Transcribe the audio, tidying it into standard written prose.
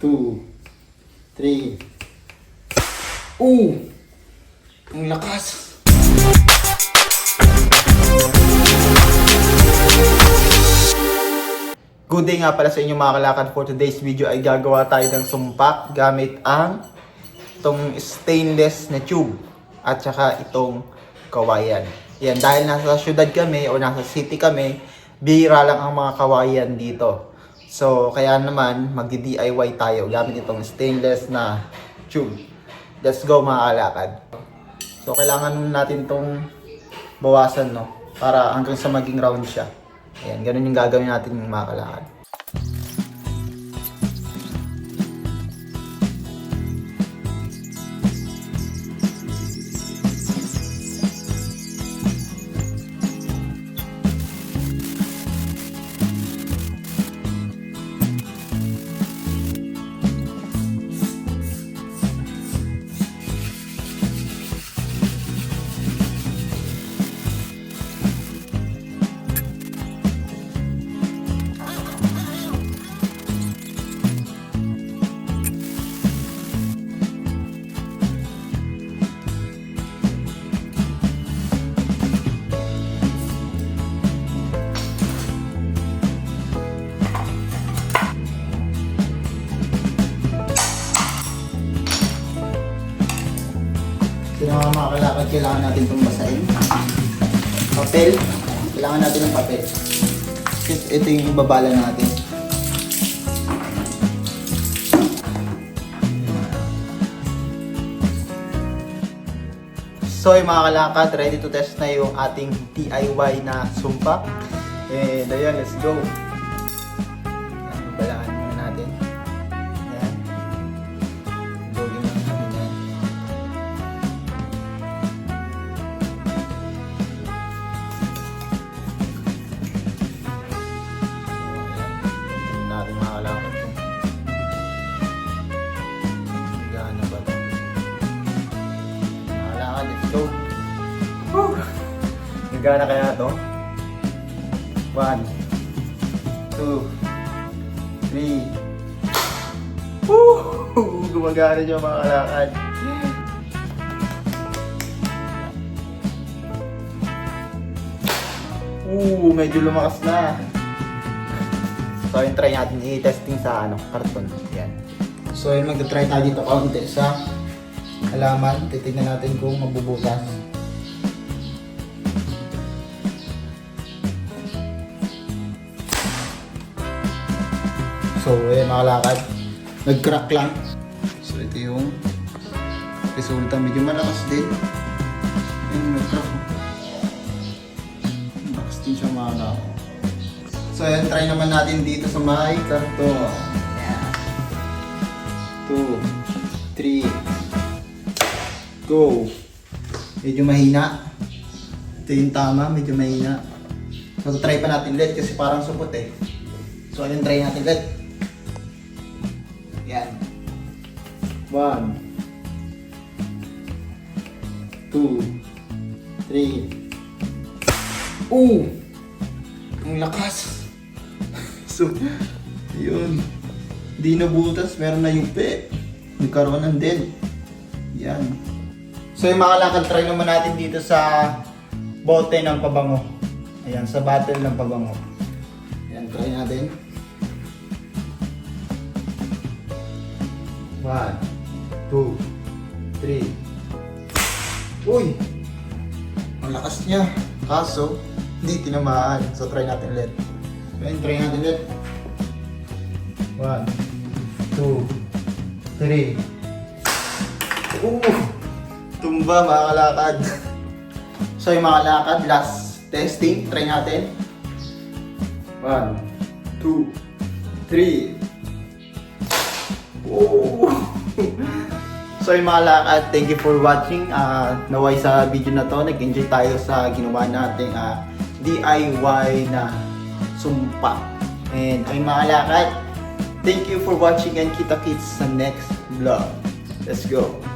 2, 3. Ang lakas! Good day nga pala sa inyo mga kalakad. For today's video ay gagawa tayo ng sumpak gamit ang itong stainless na tube at saka itong kawayan. Yan, dahil nasa syudad kami o nasa city kami, bihira lang ang mga kawayan dito. So, kaya naman magdi-DIY tayo gamit itong stainless na tube. Let's go mga kalakad. So, kailangan natin itong bawasan, no? Para hanggang sa maging round siya. Ayan, ganun yung gagawin natin mga kalakad. Kaya mga kalakad, kailangan natin itong basahin. Papel. Kailangan natin ng papel. Ito yung ibabala natin. So yung mga kalakad, ready to test na yung ating DIY na sumpak. And ayan, let's go. Balaan muna natin. Ayan. Gawin lang natin yan. Natin makalakad ito. Gana ba ito? Makalakad, let's go. Woo! Gana kaya ito? 1, 2, 3. Woo! Gumagana siya mga kalakad. Medyo lumakas na. So, yung try natin i-testing sa karton. Yan. So, yun magta-try tayo dito kaunti sa halaman. Titignan natin kung mabubutas. So, ayan mga kalakad. Nag-crack lang. So, ito yung resulta. Medyo malakas din. Yung nag-crack. Malakas din siya mga kalakad. So, ayan, try naman natin dito sa may karton. 2, 3, go! Medyo mahina. Ito yung tama, medyo mahina. So, try pa natin ulit kasi parang supot eh. So, ayan, try natin ulit. Yan. 1, 2, 3. Ang lakas! So, yun. Di nabutas, meron na yupi. Nagkaroon ng dent. Yan. So yung mga kalakad, try naman natin dito sa bote ng pabango. Ayan, sa bottle ng pabango. Ayan, try natin. 1, 2, 3. Uy! Ang lakas niya. Kaso, hindi tinamaan. So try natin ulit. Ayan, try natin ulit. 1, 2, 3. Tumba mga kalakad. So yung mga kalakad, last testing. Try natin. 1, 2, 3. So yung mga kalakad, thank you for watching. Naway sa video na to, nag-enjoy tayo sa ginawa nating DIY na sumpa. And ayun mga kalakad, thank you for watching and kita-kits sa next vlog. Let's go!